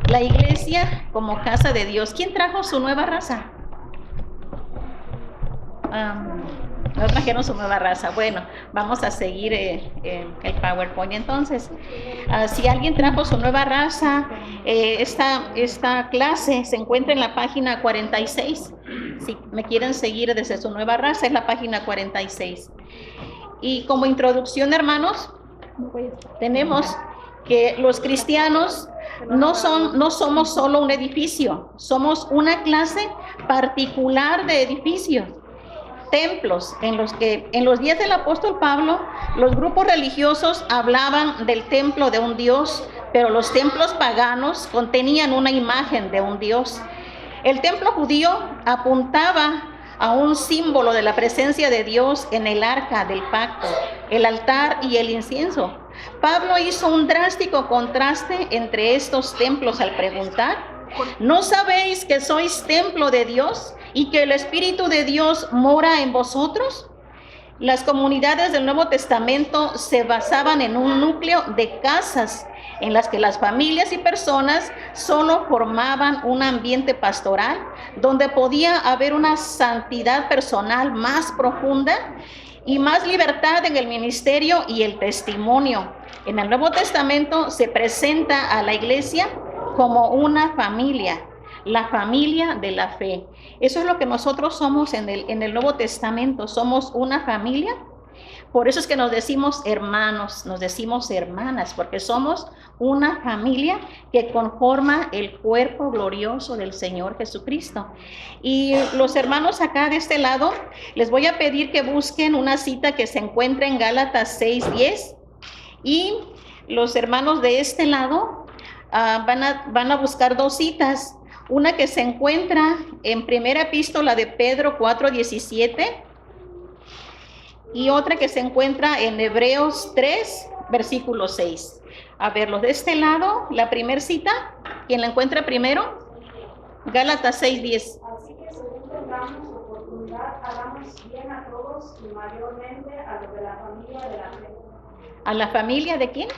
la iglesia como casa de Dios. ¿Quién trajo su nueva raza? No trajeron su nueva raza. Bueno, vamos a seguir el PowerPoint. Entonces, si alguien trajo su nueva raza, esta clase se encuentra en la página 46. Si me quieren seguir desde su nueva raza, es la página 46. Y como introducción, hermanos, tenemos que los cristianos no somos solo un edificio, somos una clase particular de edificios, templos, en los días del apóstol Pablo, los grupos religiosos hablaban del templo de un Dios, pero los templos paganos contenían una imagen de un Dios. El templo judío apuntaba a un símbolo de la presencia de Dios en el arca del pacto, el altar y el incienso. Pablo hizo un drástico contraste entre estos templos al preguntar: ¿no sabéis que sois templo de Dios y que el Espíritu de Dios mora en vosotros? Las comunidades del Nuevo Testamento se basaban en un núcleo de casas en las que las familias y personas solo formaban un ambiente pastoral donde podía haber una santidad personal más profunda y más libertad en el ministerio y el testimonio. En el Nuevo Testamento se presenta a la iglesia como una familia, la familia de la fe. Eso es lo que nosotros somos en el Nuevo Testamento, somos una familia. Por eso es que nos decimos hermanos, nos decimos hermanas, porque somos una familia que conforma el cuerpo glorioso del Señor Jesucristo. Y los hermanos acá de este lado, les voy a pedir que busquen una cita que se encuentra en Gálatas 6:10. Y los hermanos de este lado van a buscar dos citas. Una que se encuentra en primera epístola de Pedro 4:17 y otra que se encuentra en Hebreos 3, versículo 6. A ver, los de este lado, la primera cita, ¿quién la encuentra primero? Gálatas 6:10. Así que según tengamos oportunidad, hagamos bien a todos y mayormente a los de la familia de la fe. ¿A la familia de quién?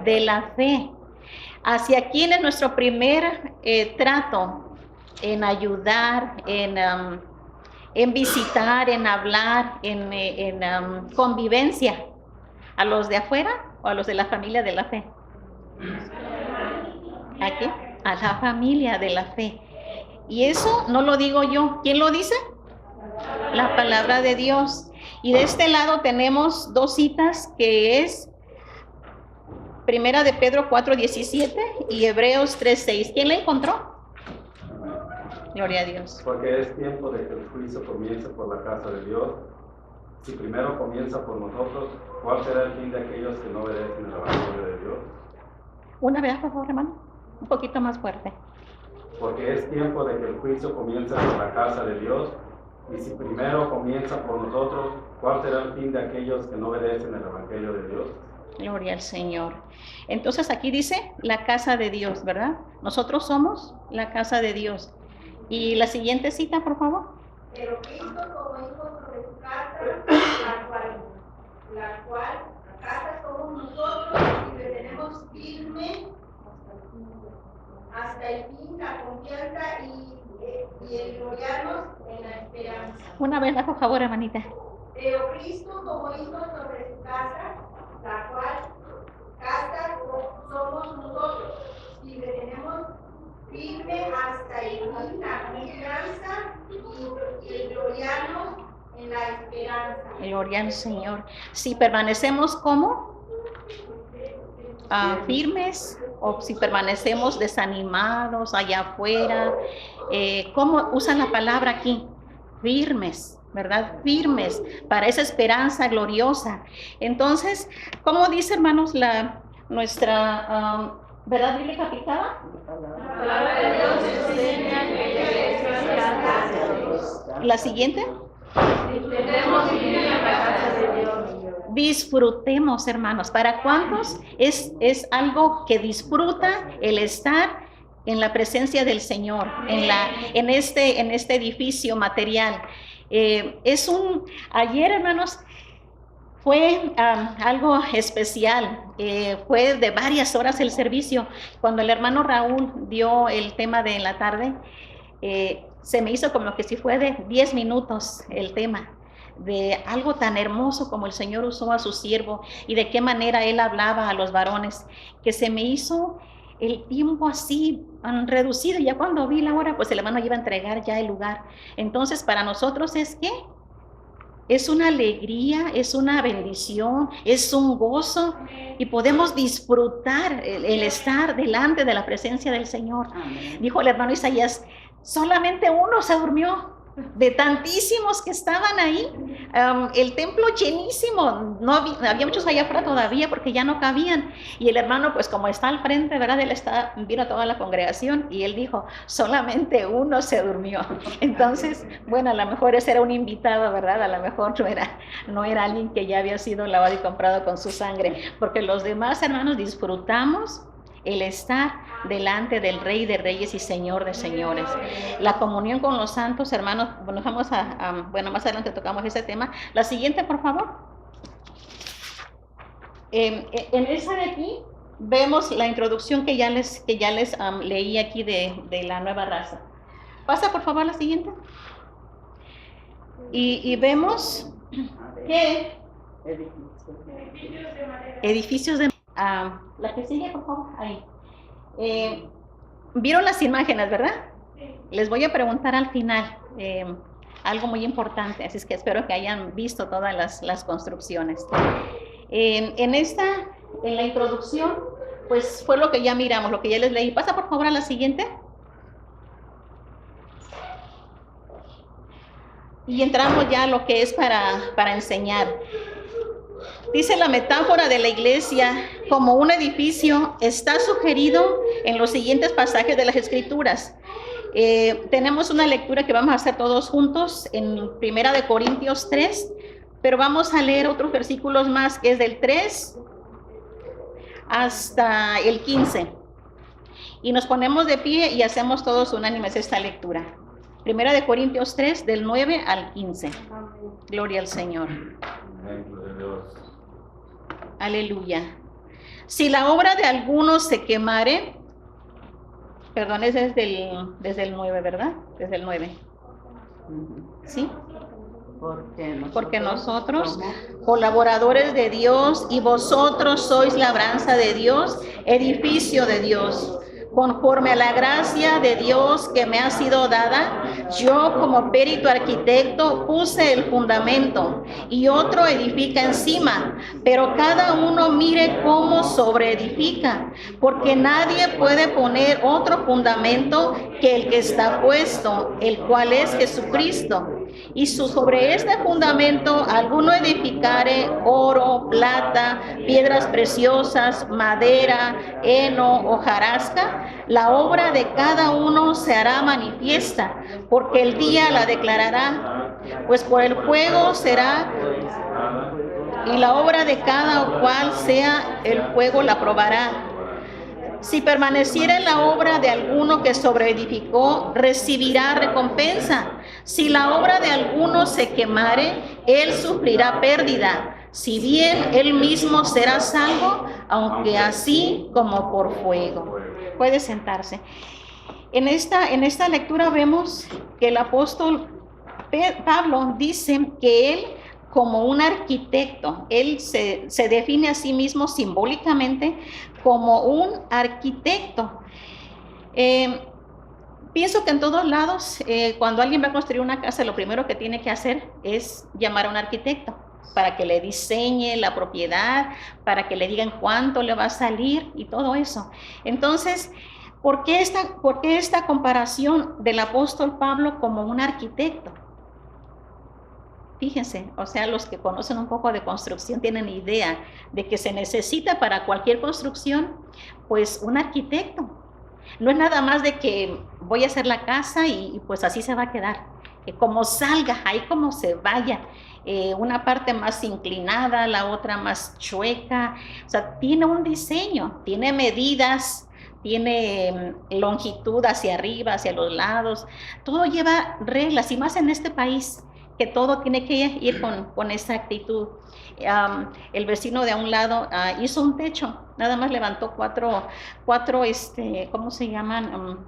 De la fe. ¿Hacia quién es nuestro primer trato? En ayudar, en visitar, en hablar, en convivencia. ¿A los de afuera o a los de la familia de la fe? ¿A qué? A la familia de la fe. Y eso no lo digo yo. ¿Quién lo dice? La palabra de Dios. Y de este lado tenemos dos citas que es Primera de Pedro 4:17 y Hebreos 3:6. ¿Quién la encontró? Gloria a Dios. Porque es tiempo de que el juicio comience por la casa de Dios. Si primero comienza por nosotros, ¿cuál será el fin de aquellos que no obedecen el evangelio de Dios? Una vez, por favor, hermano. Un poquito más fuerte. Porque es tiempo de que el juicio comience por la casa de Dios. Y si primero comienza por nosotros, ¿cuál será el fin de aquellos que no obedecen el evangelio de Dios? Gloria al Señor. Entonces aquí dice la casa de Dios, ¿verdad? Nosotros somos la casa de Dios. Y la siguiente cita, por favor. Pero Cristo como hijo sobre su casa, la cual casa somos nosotros y que tenemos firme hasta el fin la confianza y el gloriarnos en la esperanza. Una vez, por favor, hermanita. Pero Cristo como hijo sobre su casa, la cual casa somos nosotros y que tenemos firme hasta el fin la confianza y el gloriarnos en la esperanza. Gloria al Señor. Si permanecemos como firmes o si permanecemos desanimados allá afuera, ¿cómo usan la palabra aquí? Firmes, ¿verdad? Firmes para esa esperanza gloriosa. Entonces, ¿cómo dice, hermanos, nuestra verdad bíblica aplicada? La palabra de Dios enseña que es la casa de Dios. La siguiente. Intentemos vivir en la casa de Dios. Disfrutemos, hermanos. ¿Para cuántos es algo que disfruta el estar en la presencia del Señor, en este edificio material? Ayer, hermanos, Fue algo especial, fue de varias horas el servicio. Cuando el hermano Raúl dio el tema de la tarde, se me hizo como que si fue de 10 minutos el tema, de algo tan hermoso como el Señor usó a su siervo y de qué manera él hablaba a los varones, que se me hizo el tiempo así reducido. Y ya cuando vi la hora, pues el hermano iba a entregar ya el lugar. Entonces para nosotros es que es una alegría, es una bendición, es un gozo y podemos disfrutar el estar delante de la presencia del Señor. Amén. Dijo el hermano Isaías, solamente uno se durmió de tantísimos que estaban ahí. El templo llenísimo, no había muchos allá afuera todavía porque ya no cabían. Y el hermano, pues como está al frente, ¿verdad? Él vino a toda la congregación y él dijo, solamente uno se durmió. Entonces, bueno, a lo mejor ese era un invitado, ¿verdad? A lo mejor no era alguien que ya había sido lavado y comprado con su sangre, porque los demás hermanos disfrutamos el estar delante del Rey de Reyes y Señor de Señores. La comunión con los santos, hermanos, bueno, vamos bueno, más adelante tocamos ese tema. La siguiente, por favor. En esa de aquí vemos la introducción que ya les leí aquí de la nueva raza. Pasa, por favor, la siguiente. Y vemos que edificios de la que sigue, por favor, ahí. ¿Vieron las imágenes, verdad? Les voy a preguntar al final algo muy importante, así es que espero que hayan visto todas las construcciones. En la introducción, pues fue lo que ya miramos, lo que ya les leí. Pasa por favor a la siguiente. Y entramos ya a lo que es para enseñar. Dice la metáfora de la iglesia como un edificio está sugerido en los siguientes pasajes de las Escrituras. Tenemos una lectura que vamos a hacer todos juntos en 1 de Corintios 3, pero vamos a leer otros versículos más, que es del 3 hasta el 15. Y nos ponemos de pie y hacemos todos unánimes esta lectura. 1 de Corintios 3, del 9 al 15. Gloria al Señor. Aleluya. Si la obra de algunos se quemare, perdón, es desde el 9, ¿verdad? Desde el 9. ¿Sí? Porque nosotros, colaboradores de Dios, y vosotros sois labranza de Dios, edificio de Dios. Conforme a la gracia de Dios que me ha sido dada, yo como perito arquitecto puse el fundamento y otro edifica encima, pero cada uno mire cómo sobreedifica, porque nadie puede poner otro fundamento que el que está puesto, el cual es Jesucristo. Y sobre este fundamento alguno edificare oro, plata, piedras preciosas, madera, heno, hojarasca, la obra de cada uno se hará manifiesta, porque el día la declarará, pues por el fuego será, y la obra de cada cual sea el fuego la probará. Si permaneciera en la obra de alguno que sobreedificó, recibirá recompensa. Si la obra de alguno se quemare, él sufrirá pérdida, si bien él mismo será salvo, aunque así como por fuego. Puede sentarse. En esta lectura vemos que el apóstol Pablo dice que él, como un arquitecto, él se define a sí mismo simbólicamente como un arquitecto. Pienso que en todos lados, cuando alguien va a construir una casa, lo primero que tiene que hacer es llamar a un arquitecto para que le diseñe la propiedad, para que le digan cuánto le va a salir y todo eso. Entonces, ¿por qué esta comparación del apóstol Pablo como un arquitecto? Fíjense, o sea, los que conocen un poco de construcción tienen idea de que se necesita para cualquier construcción, pues un arquitecto. No es nada más de que voy a hacer la casa y pues así se va a quedar. Como salga, ahí como se vaya. Una parte más inclinada, la otra más chueca. O sea, tiene un diseño, tiene medidas, tiene longitud hacia arriba, hacia los lados. Todo lleva reglas, y más en este país, que todo tiene que ir con esa actitud. El vecino de a un lado hizo un techo, nada más levantó cuatro ¿cómo se llaman?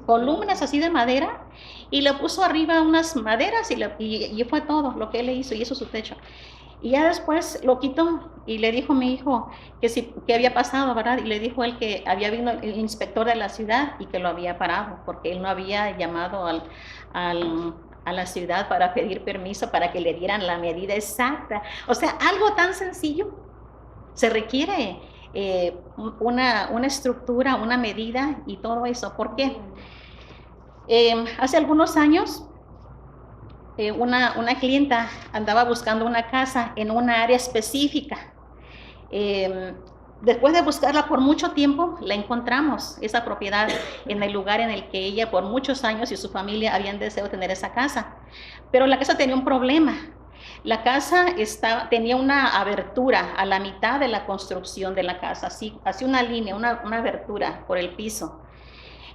Columnas así de madera, y le puso arriba unas maderas y fue todo lo que él le hizo, y hizo su techo. Y ya después lo quitó y le dijo a mi hijo que había pasado, ¿verdad? Y le dijo él que había venido el inspector de la ciudad y que lo había parado porque él no había llamado a la ciudad para pedir permiso para que le dieran la medida exacta. O sea, algo tan sencillo. Se requiere una estructura, una medida y todo eso. ¿Por qué? Hace algunos años una clienta andaba buscando una casa en una área específica. Después de buscarla por mucho tiempo, la encontramos, esa propiedad, en el lugar en el que ella por muchos años y su familia habían deseado tener esa casa. Pero la casa tenía un problema. La casa tenía una abertura a la mitad de la construcción de la casa, así una línea, una abertura por el piso.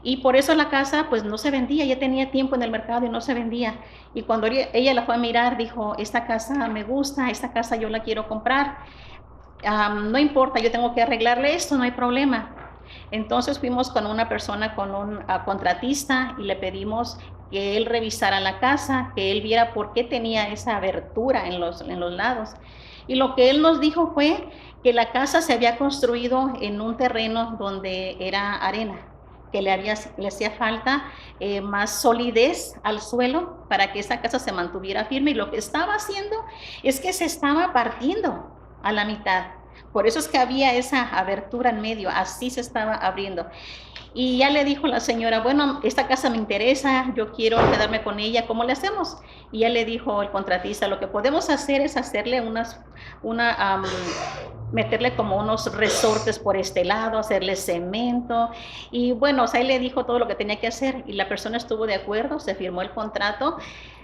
Y por eso la casa pues no se vendía, ya tenía tiempo en el mercado y no se vendía. Y cuando ella la fue a mirar, dijo, esta casa me gusta, esta casa yo la quiero comprar. No importa, yo tengo que arreglarle esto, no hay problema. Entonces fuimos con una persona, con un contratista, y le pedimos que él revisara la casa, que él viera por qué tenía esa abertura en los lados. Y lo que él nos dijo fue que la casa se había construido en un terreno donde era arena, que le hacía falta más solidez al suelo para que esa casa se mantuviera firme, y lo que estaba haciendo es que se estaba partiendo a la mitad. Por eso es que había esa abertura en medio, así se estaba abriendo. Y ya le dijo la señora, bueno, esta casa me interesa, yo quiero quedarme con ella, ¿cómo le hacemos? Y ya le dijo el contratista, lo que podemos hacer es hacerle meterle como unos resortes por este lado, hacerle cemento. Y bueno, o sea, él le dijo todo lo que tenía que hacer y la persona estuvo de acuerdo, se firmó el contrato,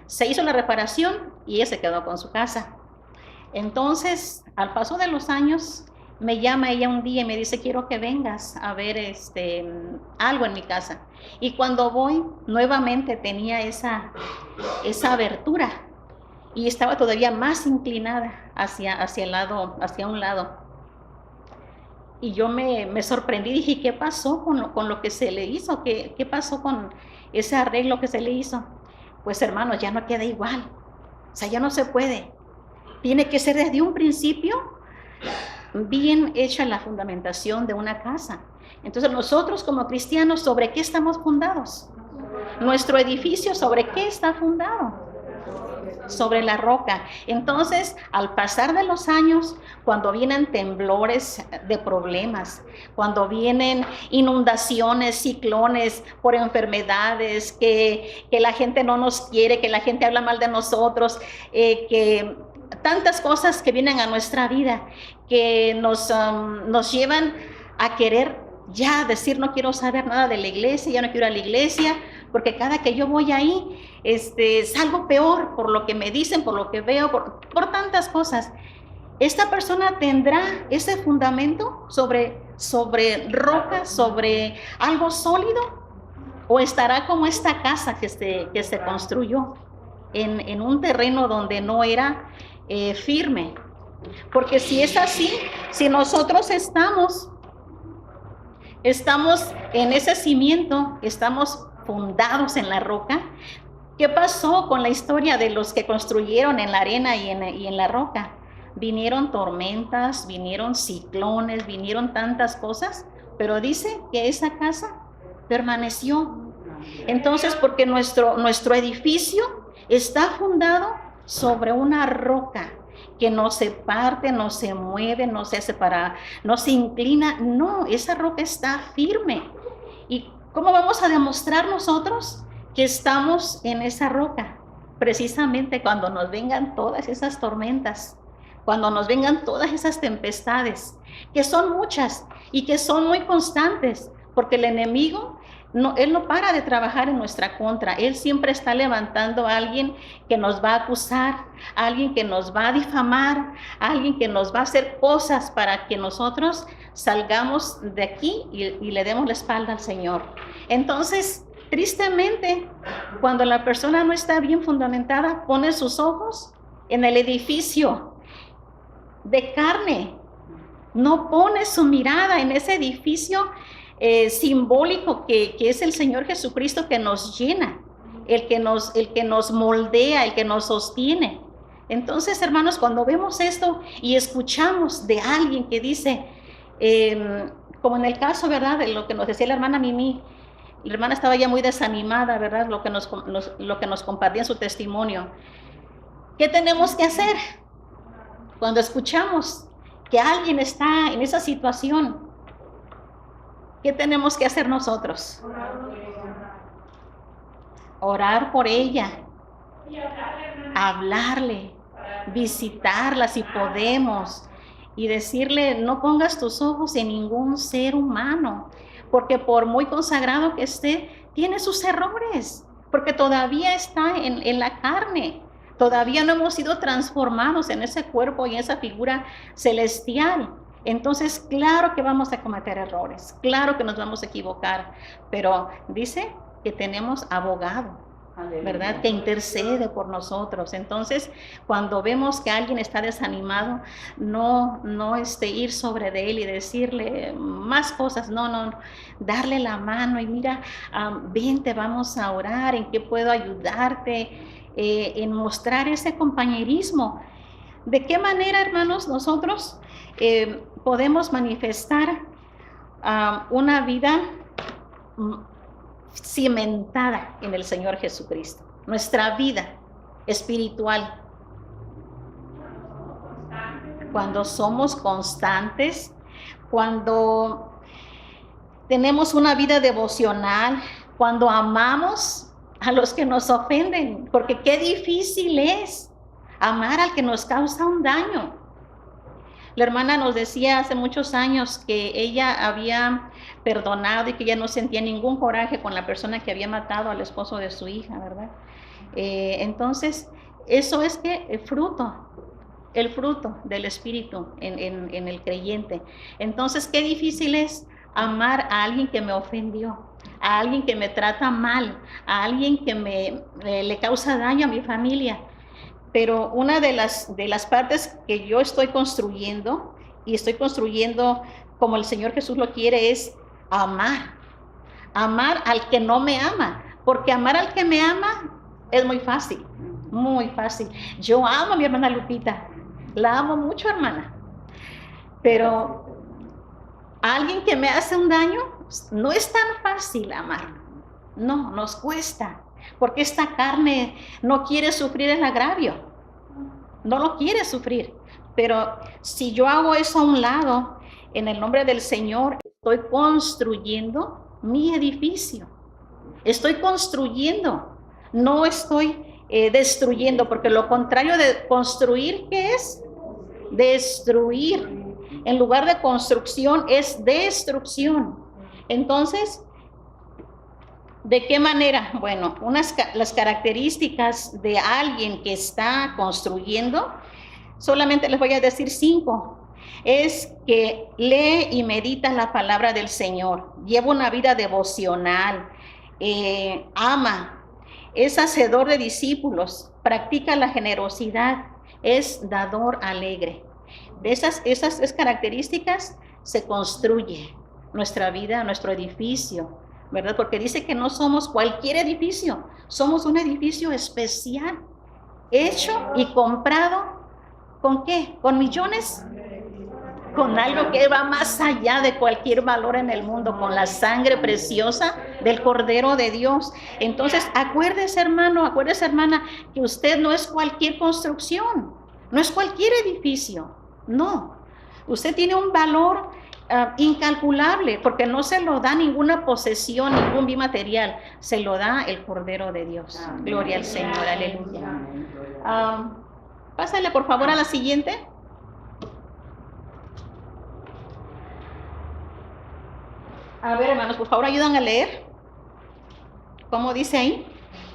se hizo la reparación y ella se quedó con su casa. Entonces, al paso de los años, me llama ella un día y me dice, quiero que vengas a ver algo en mi casa. Y cuando voy, nuevamente tenía esa abertura y estaba todavía más inclinada hacia un lado. Y yo me sorprendí, dije, ¿qué pasó con lo que se le hizo? ¿Qué pasó con ese arreglo que se le hizo? Pues hermanos, ya no queda igual, o sea, ya no se puede. Tiene que ser desde un principio bien hecha la fundamentación de una casa. Entonces nosotros como cristianos, ¿sobre qué estamos fundados? Nuestro edificio, ¿sobre qué está fundado? Sobre la roca. Entonces, al pasar de los años, cuando vienen temblores de problemas, cuando vienen inundaciones, ciclones por enfermedades, que la gente no nos quiere, que la gente habla mal de nosotros, que tantas cosas que vienen a nuestra vida, que nos llevan a querer ya decir, no quiero saber nada de la iglesia, ya no quiero ir a la iglesia, porque cada que yo voy ahí, salgo peor por lo que me dicen, por lo que veo, por tantas cosas. Esta persona tendrá ese fundamento sobre roca, sobre algo sólido, o estará como esta casa que se construyó en un terreno donde no era firme. Porque si es así, si nosotros estamos en ese cimiento, estamos fundados en la roca, ¿qué pasó con la historia de los que construyeron en la arena y en la roca? Vinieron tormentas, vinieron ciclones, vinieron tantas cosas, pero dice que esa casa permaneció. Entonces, porque nuestro edificio está fundado sobre una roca que no se parte, no se mueve, no se separa, no se inclina. No, esa roca está firme. ¿Y cómo vamos a demostrar nosotros que estamos en esa roca? Precisamente cuando nos vengan todas esas tormentas, cuando nos vengan todas esas tempestades, que son muchas y que son muy constantes, porque el enemigo él no para de trabajar en nuestra contra. Él siempre está levantando a alguien que nos va a acusar, a alguien que nos va a difamar, a alguien que nos va a hacer cosas para que nosotros salgamos de aquí y le demos la espalda al Señor. Entonces, tristemente, cuando la persona no está bien fundamentada, pone sus ojos en el edificio de carne, no pone su mirada en ese edificio simbólico que es el Señor Jesucristo, que nos llena, el que nos moldea, el que nos sostiene. Entonces, hermanos, cuando vemos esto y escuchamos de alguien que dice, como en el caso, ¿verdad?, de lo que nos decía la hermana Mimi, la hermana estaba ya muy desanimada, ¿verdad?, lo que nos compartía en su testimonio. ¿Qué tenemos que hacer cuando escuchamos que alguien está en esa situación? ¿Qué tenemos que hacer nosotros? Orar por ella, hablarle, visitarla si podemos y decirle, no pongas tus ojos en ningún ser humano, porque por muy consagrado que esté, tiene sus errores, porque todavía está en la carne, todavía no hemos sido transformados en ese cuerpo y en esa figura celestial. Entonces, claro que vamos a cometer errores, claro que nos vamos a equivocar, pero dice que tenemos abogado, ¿verdad?, que intercede por nosotros. Entonces, cuando vemos que alguien está desanimado, no ir sobre de él y decirle más cosas, no, darle la mano y mira, vente, vamos a orar, ¿en qué puedo ayudarte? En mostrar ese compañerismo. ¿De qué manera, hermanos, nosotros podemos manifestar una vida cimentada en el Señor Jesucristo? Nuestra vida espiritual. Cuando somos constantes, cuando tenemos una vida devocional, cuando amamos a los que nos ofenden, porque qué difícil es amar al que nos causa un daño. La hermana nos decía hace muchos años que ella había perdonado y que ella no sentía ningún coraje con la persona que había matado al esposo de su hija, ¿verdad? Entonces, eso es que el fruto del Espíritu en el creyente. Entonces, qué difícil es amar a alguien que me ofendió, a alguien que me trata mal, a alguien que le causa daño a mi familia. Pero una de las partes que yo estoy construyendo, y estoy construyendo como el Señor Jesús lo quiere, es amar al que no me ama, porque amar al que me ama es muy fácil, muy fácil. Yo amo a mi hermana Lupita, la amo mucho, hermana, pero a alguien que me hace un daño no es tan fácil amar, no, nos cuesta. Porque esta carne no quiere sufrir el agravio, no lo quiere sufrir. Pero si yo hago eso a un lado, en el nombre del Señor, estoy construyendo mi edificio. Estoy construyendo, no estoy destruyendo, porque lo contrario de construir, ¿qué es? Destruir. En lugar de construcción es destrucción. Entonces, ¿de qué manera? Bueno, las características de alguien que está construyendo, solamente les voy a decir 5. Es que lee y medita la palabra del Señor, lleva una vida devocional, ama, es hacedor de discípulos, practica la generosidad, es dador alegre. De esas características se construye nuestra vida, nuestro edificio, ¿verdad? Porque dice que no somos cualquier edificio, somos un edificio especial, hecho y comprado, ¿con qué? ¿Con millones? Con algo que va más allá de cualquier valor en el mundo, con la sangre preciosa del Cordero de Dios. Entonces, acuérdese, hermano, acuérdese, hermana, que usted no es cualquier construcción, no es cualquier edificio, no. Usted tiene un valor incalculable, porque no se lo da ninguna posesión, ningún bien material, se lo da el Cordero de Dios. Amén. Gloria al Señor, aleluya. Pásale por favor a la siguiente. A ver, hermanos, por favor ayudan a leer. ¿Cómo dice ahí?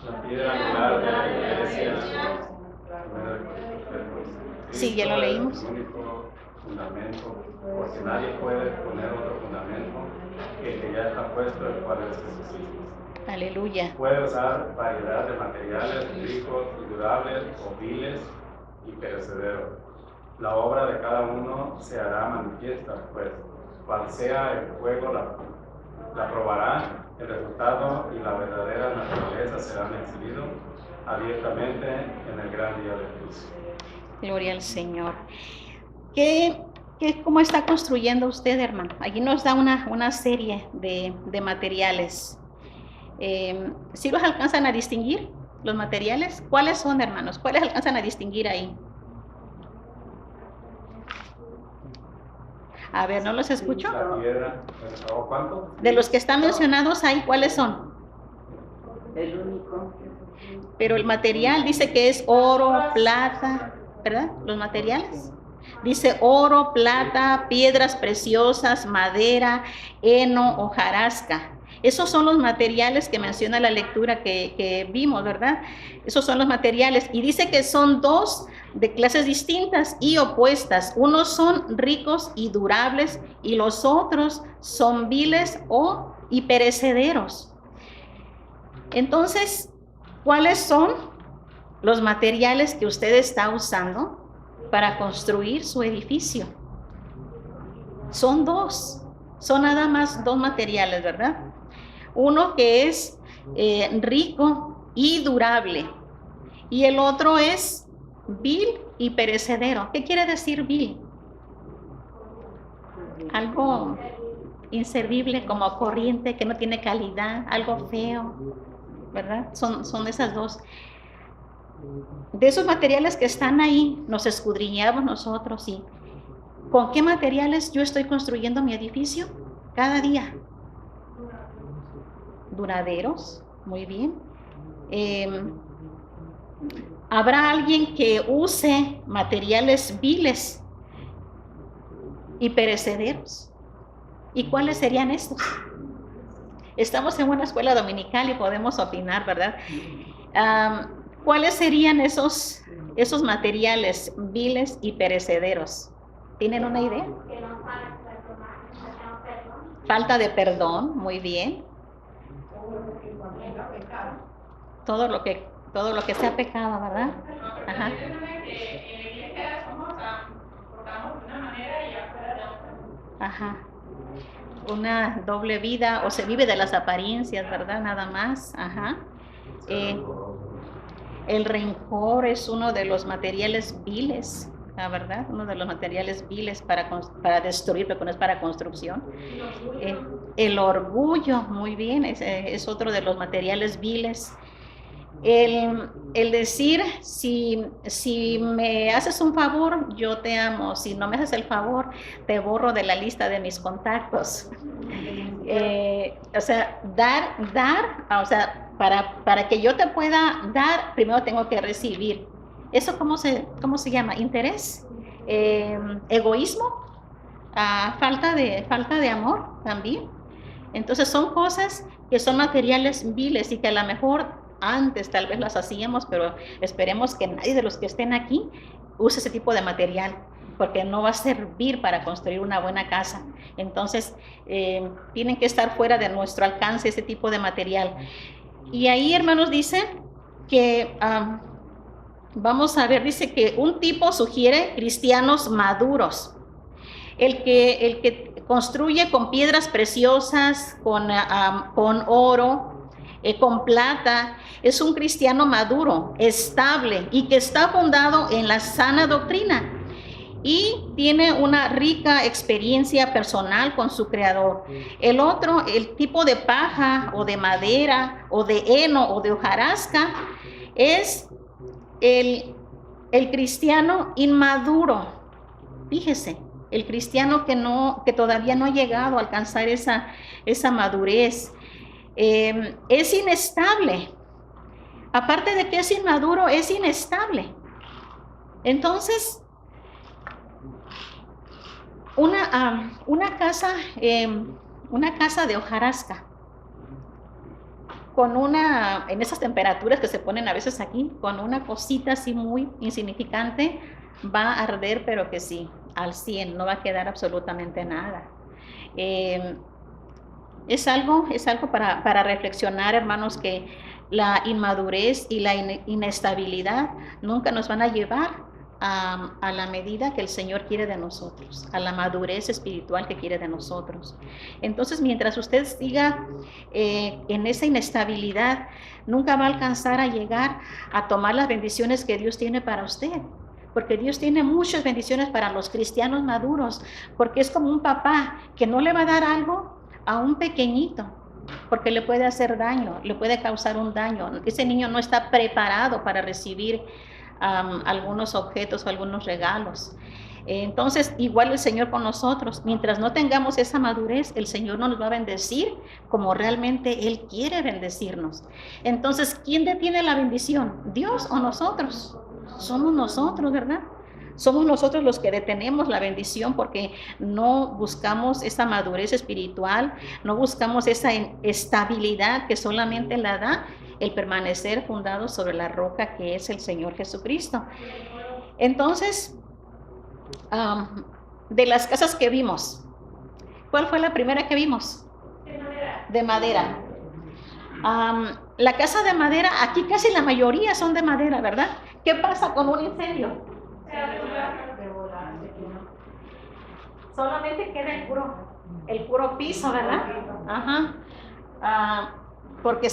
La piedra angular de la iglesia. Sí, ya lo leímos. El único fundamento, porque nadie puede poner otro fundamento que el que ya está puesto, el cual es Jesucristo. Aleluya. Puede usar variedad de materiales ricos y durables o viles y perecederos. La obra de cada uno se hará manifiesta, pues cual sea el fuego la probará, el resultado y la verdadera naturaleza serán exhibidos abiertamente en el gran día del juicio. Gloria al Señor. ¿Cómo está construyendo usted, hermano? Allí nos da una serie de materiales. ¿Sí los alcanzan a distinguir, los materiales? ¿Cuáles son, hermanos? ¿Cuáles alcanzan a distinguir ahí? A ver, ¿no los escucho? La piedra, ¿cuánto? De los que están mencionados ahí, ¿cuáles son? El único. Pero el material dice que es oro, plata, ¿verdad? Los materiales. Dice oro, plata, piedras preciosas, madera, heno, hojarasca. Esos son los materiales que menciona la lectura que vimos, ¿verdad? Esos son los materiales. Y dice que son dos de clases distintas y opuestas. Unos son ricos y durables y los otros son viles y perecederos. Entonces, ¿cuáles son los materiales que usted está usando para construir su edificio? Son dos, son nada más dos materiales, ¿verdad? Uno que es rico y durable y el otro es vil y perecedero. ¿Qué quiere decir vil? Algo inservible, como corriente, que no tiene calidad, algo feo, ¿verdad? Son esas dos. De esos materiales que están ahí, nos escudriñamos nosotros y ¿con qué materiales yo estoy construyendo mi edificio? Cada día. Duraderos, muy bien. Habrá alguien que use materiales viles y perecederos. ¿Y cuáles serían estos? Estamos en una escuela dominical y podemos opinar, ¿verdad? ¿Cuáles serían esos materiales viles y perecederos? ¿Tienen una idea? Falta de perdón, muy bien. Todo lo que sea pecado, ¿verdad? Ajá. Ajá. Una doble vida, o se vive de las apariencias, ¿verdad? Nada más. Ajá. El rencor es uno de los materiales viles, la verdad, uno de los materiales viles para destruir, pero no es para construcción. El orgullo, muy bien, es otro de los materiales viles. El decir, si me haces un favor, yo te amo. Si no me haces el favor, te borro de la lista de mis contactos. O sea, dar, o sea, para que yo te pueda dar, primero tengo que recibir. ¿Eso cómo se llama? ¿Interés? ¿Egoísmo? ¿Falta de amor también? Entonces son cosas que son materiales viles y que a lo mejor antes tal vez las hacíamos, pero esperemos que nadie de los que estén aquí use ese tipo de material, porque no va a servir para construir una buena casa. Entonces, tienen que estar fuera de nuestro alcance ese tipo de material. Y ahí, hermanos, dice que, vamos a ver, dice que un tipo sugiere cristianos maduros. El que construye con piedras preciosas, con oro, con plata, es un cristiano maduro, estable y que está fundado en la sana doctrina y tiene una rica experiencia personal con su creador. El otro, el tipo de paja o de madera o de heno o de hojarasca, es el cristiano inmaduro. Fíjese, el cristiano que todavía no ha llegado a alcanzar esa madurez. Es inestable. Aparte de que es inmaduro, es inestable. Entonces, una casa de hojarasca en esas temperaturas que se ponen a veces aquí, con una cosita así muy insignificante, va a arder, pero que sí, al 100, no va a quedar absolutamente nada. es algo para reflexionar, hermanos, que la inmadurez y la inestabilidad nunca nos van a llevar a la medida que el Señor quiere de nosotros, a la madurez espiritual que quiere de nosotros. Entonces, mientras usted siga en esa inestabilidad, nunca va a alcanzar a llegar a tomar las bendiciones que Dios tiene para usted. Porque Dios tiene muchas bendiciones para los cristianos maduros, porque es como un papá que no le va a dar algo a un pequeñito, porque le puede hacer daño, le puede causar un daño. Ese niño no está preparado para recibir algunos objetos o algunos regalos. Entonces, igual el Señor con nosotros, mientras no tengamos esa madurez, el Señor no nos va a bendecir como realmente Él quiere bendecirnos. Entonces, ¿quién detiene la bendición? ¿Dios o nosotros? Somos nosotros, ¿verdad? Somos nosotros los que detenemos la bendición porque no buscamos esa madurez espiritual, no buscamos esa estabilidad que solamente la da el permanecer fundado sobre la roca que es el Señor Jesucristo. Entonces, de las casas que vimos, ¿cuál fue la primera que vimos? De madera. La casa de madera, aquí casi la mayoría son de madera, ¿verdad? ¿Qué pasa con un incendio? Solamente queda el puro piso, ¿verdad? Ajá. Porque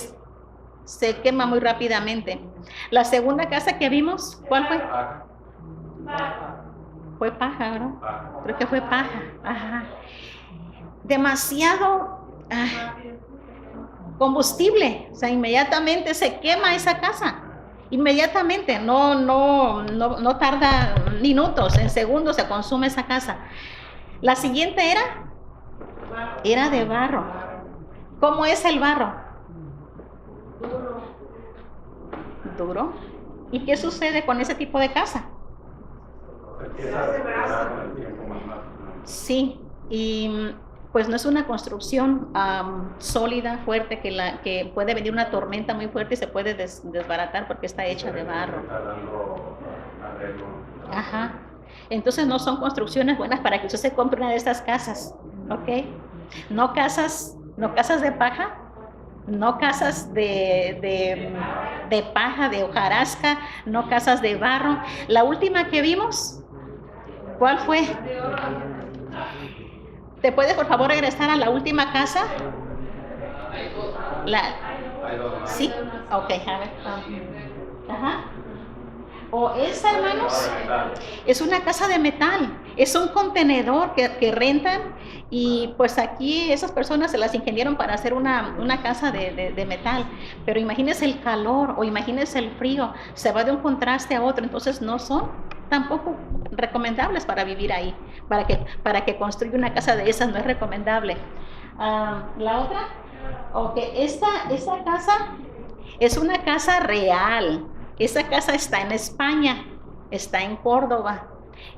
se quema muy rápidamente. La segunda casa que vimos, ¿cuál fue? Fue paja, ¿verdad? Creo que fue paja. Ajá. Demasiado combustible, o sea, inmediatamente se quema esa casa. Inmediatamente, no tarda minutos, en segundos se consume esa casa. La siguiente era de barro. ¿Cómo es el barro? Duro. ¿Y qué sucede con ese tipo de casa? Sí, y pues no es una construcción sólida, fuerte, que puede venir una tormenta muy fuerte y se puede desbaratar porque está hecha de barro. Ajá. Entonces no son construcciones buenas para que usted se compre una de estas casas, ¿ok? No casas de paja, no casas de paja, de hojarasca, no casas de barro. La última que vimos, ¿cuál fue? ¿Te puedes por favor regresar a la última casa? ¿Sí? Ok, a ver. Ajá. O esa, hermanos, es una casa de metal, es un contenedor que rentan y pues aquí esas personas se las ingeniaron para hacer una casa de metal, pero imagínense el calor o imagínense el frío, se va de un contraste a otro, entonces no son tampoco recomendables para vivir ahí, para que construya una casa de esas no es recomendable. La otra, ok, esta casa es una casa real. Esa casa está en España, está en Córdoba,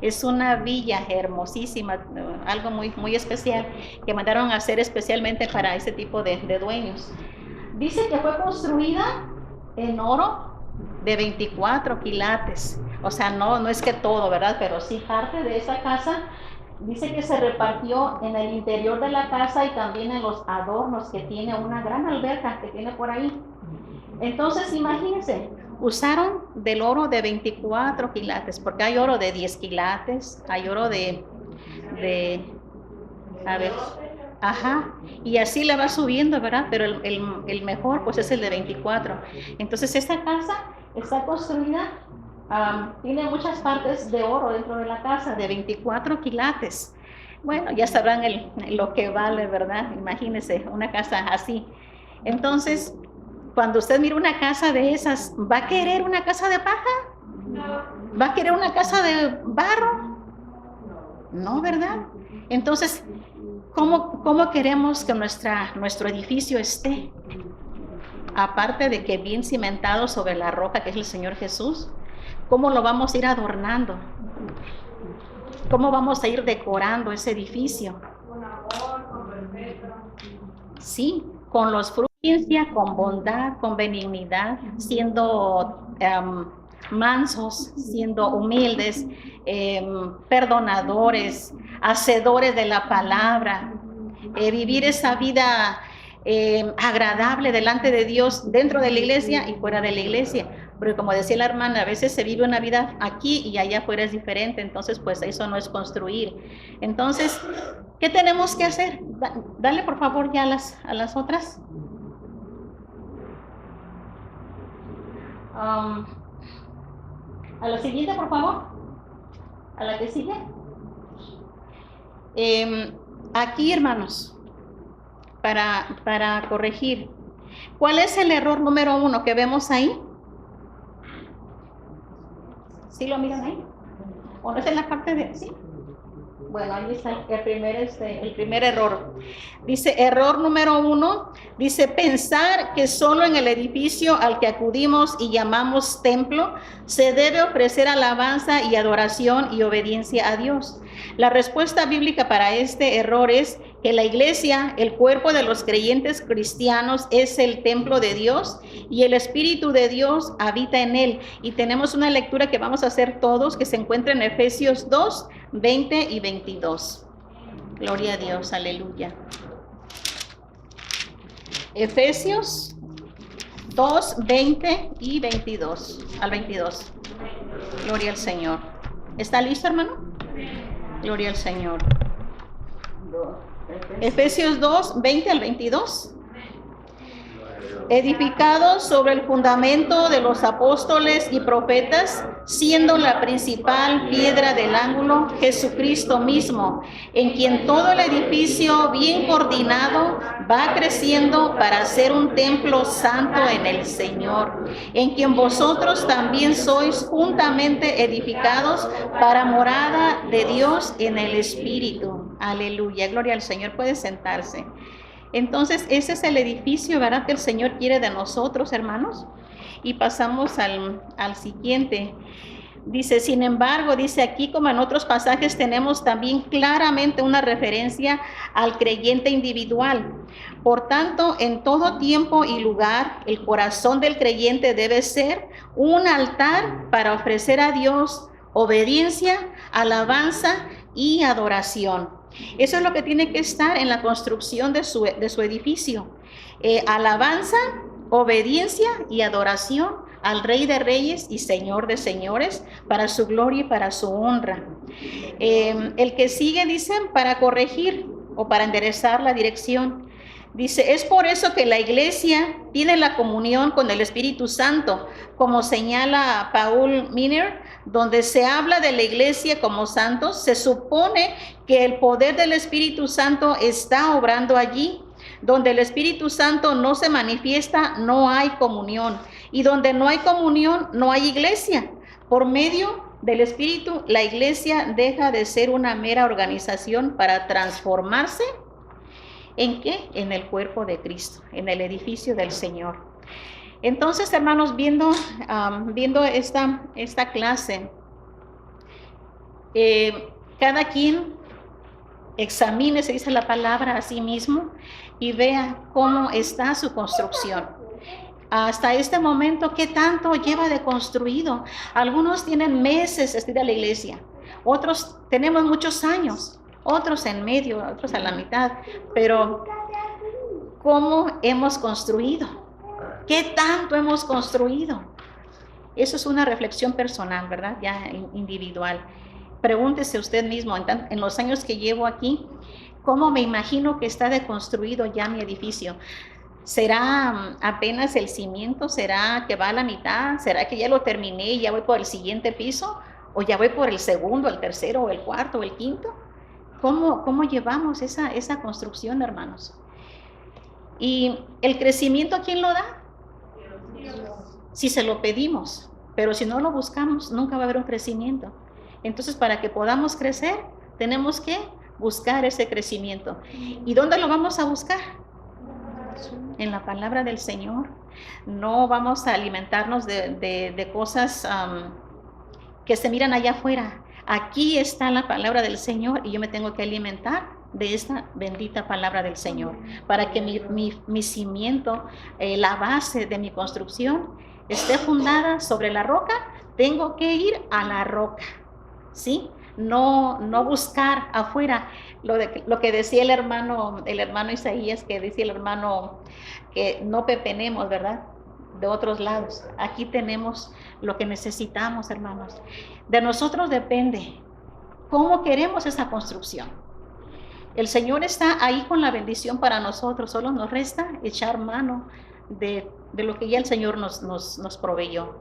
es una villa hermosísima, algo muy, muy especial que mandaron a hacer especialmente para ese tipo de dueños. Dice que fue construida en oro de 24 quilates, o sea, no es que todo, ¿verdad? Pero sí parte de esa casa. Dice que se repartió en el interior de la casa y también en los adornos que tiene, una gran alberca que tiene por ahí. Entonces, imagínense, usaron del oro de 24 quilates, porque hay oro de 10 quilates, hay oro a ver, ajá, y así le va subiendo, ¿verdad? Pero el mejor, pues, es el de 24. Entonces, esta casa está construida, tiene muchas partes de oro dentro de la casa, de 24 quilates. Bueno, ya sabrán lo que vale, ¿verdad? Imagínense, una casa así. Entonces, cuando usted mira una casa de esas, ¿va a querer una casa de paja? No. ¿Va a querer una casa de barro? No, ¿verdad? Entonces, ¿cómo queremos que nuestro edificio esté? Aparte de que bien cimentado sobre la roca que es el Señor Jesús, ¿cómo lo vamos a ir adornando? ¿Cómo vamos a ir decorando ese edificio? Con amor, con respeto. Sí, con los frutos, con bondad, con benignidad, siendo mansos, siendo humildes, perdonadores, hacedores de la palabra, vivir esa vida agradable delante de Dios dentro de la iglesia y fuera de la iglesia. Porque como decía la hermana, a veces se vive una vida aquí y allá afuera es diferente, entonces pues eso no es construir. Entonces, ¿qué tenemos que hacer? Dale por favor ya a las otras. A la siguiente, por favor. A la que sigue. Aquí, hermanos, para corregir. ¿Cuál es el error número 1 que vemos ahí? ¿Sí lo miran ahí? ¿O no es en la parte de...? ¿Sí? Bueno, ahí está el primer error. Dice, error número 1, dice, pensar que solo en el edificio al que acudimos y llamamos templo se debe ofrecer alabanza y adoración y obediencia a Dios. La respuesta bíblica para este error es que la iglesia, el cuerpo de los creyentes cristianos, es el templo de Dios y el Espíritu de Dios habita en él. Y tenemos una lectura que vamos a hacer todos, que se encuentra en Efesios 2, 20 y 22. Gloria a Dios, aleluya. Efesios 2, 20 y 22, al 22. Gloria al Señor. ¿Está listo, hermano? Gloria al Señor. Efesios 2, 20 al 22. Edificados sobre el fundamento de los apóstoles y profetas, siendo la principal piedra del ángulo Jesucristo mismo, en quien todo el edificio bien coordinado va creciendo para ser un templo santo en el Señor, en quien vosotros también sois juntamente edificados para morada de Dios en el Espíritu. Aleluya, gloria al Señor. Puede sentarse. Entonces, ese es el edificio, ¿verdad?, que el Señor quiere de nosotros, hermanos. Y pasamos al siguiente. Dice, sin embargo, dice aquí, como en otros pasajes, tenemos también claramente una referencia al creyente individual. Por tanto, en todo tiempo y lugar, el corazón del creyente debe ser un altar para ofrecer a Dios obediencia, alabanza y adoración. Eso es lo que tiene que estar en la construcción de su edificio. Alabanza, obediencia y adoración al Rey de Reyes y Señor de Señores, para su gloria y para su honra. El que sigue, dicen, para corregir o para enderezar la dirección. Dice, es por eso que la iglesia tiene la comunión con el Espíritu Santo, como señala Paul Miner, donde se habla de la iglesia como santos. Se supone que el poder del Espíritu Santo está obrando allí. Donde el Espíritu Santo no se manifiesta, no hay comunión. Y donde no hay comunión, no hay iglesia. Por medio del Espíritu, la iglesia deja de ser una mera organización para transformarse. ¿En qué? En el cuerpo de Cristo, en el edificio del Señor. Entonces, hermanos, viendo esta clase, cada quien examine, se dice la palabra, a sí mismo y vea cómo está su construcción. Hasta este momento, ¿qué tanto lleva de construido? Algunos tienen meses de ir a la iglesia, otros tenemos muchos años, otros en medio, otros a la mitad, pero ¿cómo hemos construido? ¿Qué tanto hemos construido? Eso es una reflexión personal, ¿verdad? Ya individual. Pregúntese usted mismo, en los años que llevo aquí, ¿cómo me imagino que está deconstruido ya mi edificio? ¿Será apenas el cimiento? ¿Será que va a la mitad? ¿Será que ya lo terminé y ya voy por el siguiente piso? ¿O ya voy por el segundo, el tercero, o el cuarto, o el quinto? ¿Cómo llevamos esa construcción, hermanos? Y el crecimiento, ¿quién lo da? Si se lo pedimos, pero si no lo buscamos, nunca va a haber un crecimiento. Entonces, para que podamos crecer, tenemos que buscar ese crecimiento. ¿Y dónde lo vamos a buscar? En la palabra del Señor. No vamos a alimentarnos de cosas que se miran allá afuera. Aquí está la palabra del Señor y yo me tengo que alimentar de esta bendita palabra del Señor, para que mi cimiento, la base de mi construcción, esté fundada sobre la roca. Tengo que ir a la roca, ¿sí? no buscar afuera lo que decía el hermano Isaías, que decía el hermano que no pepenemos, ¿verdad? De otros lados. Aquí tenemos lo que necesitamos, hermanos. De nosotros depende cómo queremos esa construcción. El Señor está ahí con la bendición para nosotros, solo nos resta echar mano de lo que ya el Señor nos proveyó.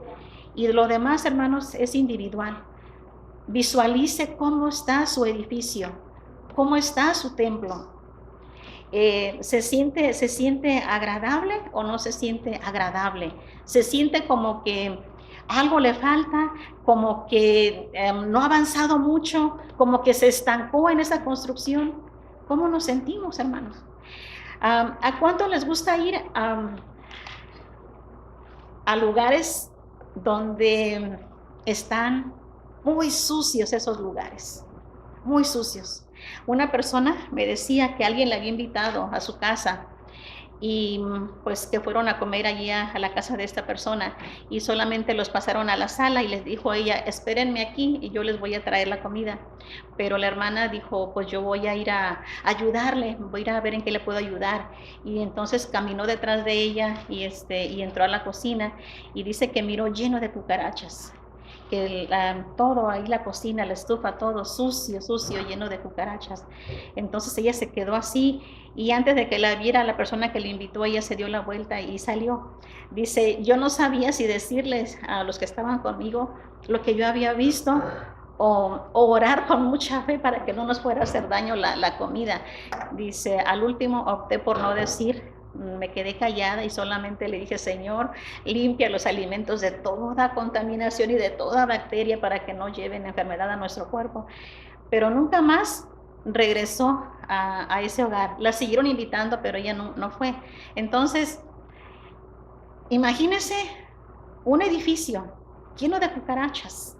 Y lo demás, hermanos, es individual. Visualice cómo está su edificio, cómo está su templo. ¿Se siente agradable o no se siente agradable? ¿Se siente como que algo le falta, como que no ha avanzado mucho, como que se estancó en esa construcción? ¿Cómo nos sentimos, hermanos? ¿A cuánto les gusta ir a lugares donde están muy sucios esos lugares? Muy sucios. Una persona me decía que alguien le había invitado a su casa y pues que fueron a comer allí a la casa de esta persona y solamente los pasaron a la sala y les dijo a ella, espérenme aquí y yo les voy a traer la comida. Pero la hermana dijo, pues yo voy a ir a ayudarle, voy a ir a ver en qué le puedo ayudar. Y entonces caminó detrás de ella y entró a la cocina y dice que miró lleno de cucarachas. Que todo ahí, la cocina, la estufa, todo sucio, lleno de cucarachas. Entonces ella se quedó así y antes de que la viera la persona que le invitó, ella se dio la vuelta y salió. Dice, yo no sabía si decirles a los que estaban conmigo lo que yo había visto o orar con mucha fe para que no nos fuera a hacer daño la comida. Dice, al último opté por no decir. Me quedé callada y solamente le dije, Señor, limpia los alimentos de toda contaminación y de toda bacteria para que no lleven enfermedad a nuestro cuerpo. Pero nunca más regresó a ese hogar. La siguieron invitando, pero ella no fue. Entonces, imagínese un edificio lleno de cucarachas.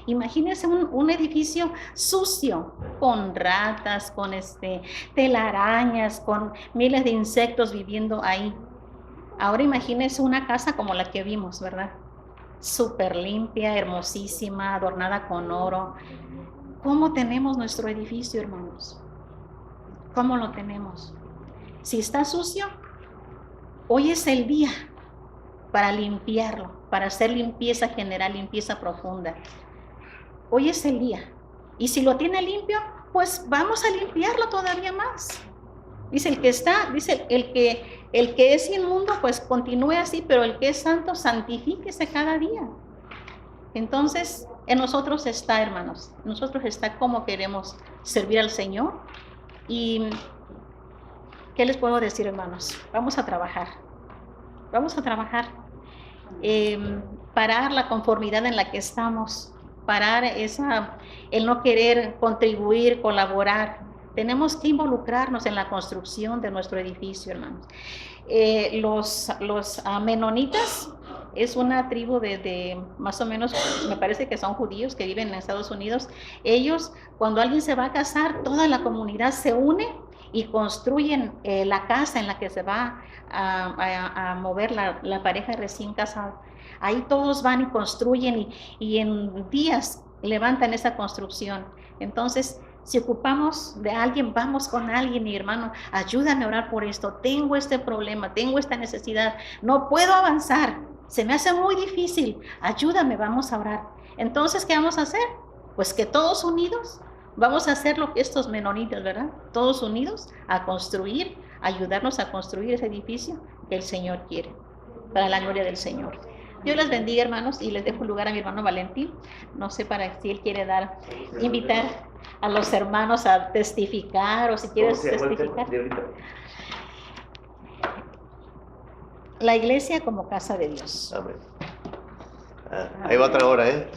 Imagínense un edificio sucio, con ratas, con telarañas, con miles de insectos viviendo ahí. Ahora imagínense una casa como la que vimos, ¿verdad? Súper limpia, hermosísima, adornada con oro. ¿Cómo tenemos nuestro edificio, hermanos? ¿Cómo lo tenemos? Si está sucio, hoy es el día para limpiarlo, para hacer limpieza general, limpieza profunda. Hoy es el día. Y si lo tiene limpio, pues vamos a limpiarlo todavía más. Dice el que es inmundo, pues continúe así, pero el que es santo, santifíquese cada día. Entonces, en nosotros está, hermanos, en nosotros está cómo queremos servir al Señor. Y, ¿qué les puedo decir, hermanos? Vamos a trabajar. Vamos a trabajar. Parar la conformidad en la que estamos. Parar el no querer contribuir, colaborar. Tenemos que involucrarnos en la construcción de nuestro edificio, hermanos. Los menonitas es una tribu de más o menos, me parece que son judíos que viven en Estados Unidos. Ellos, cuando alguien se va a casar, toda la comunidad se une y construyen la casa en la que se va a mover la pareja recién casada. Ahí todos van y construyen y en días levantan esa construcción. Entonces, si ocupamos de alguien, vamos con alguien, mi hermano, ayúdame a orar por esto, tengo este problema, tengo esta necesidad, no puedo avanzar, se me hace muy difícil, ayúdame, vamos a orar. Entonces, ¿qué vamos a hacer? Pues que todos unidos vamos a hacer lo que estos menonitas, ¿verdad? Todos unidos a construir, ayudarnos a construir ese edificio que el Señor quiere, para la gloria del Señor. Dios les bendiga, hermanos, y les dejo lugar a mi hermano Valentín. No sé para si él quiere invitar a los hermanos a testificar o si quieres testificar. La iglesia como casa de Dios. Amén. Ahí va otra hora, ¿eh?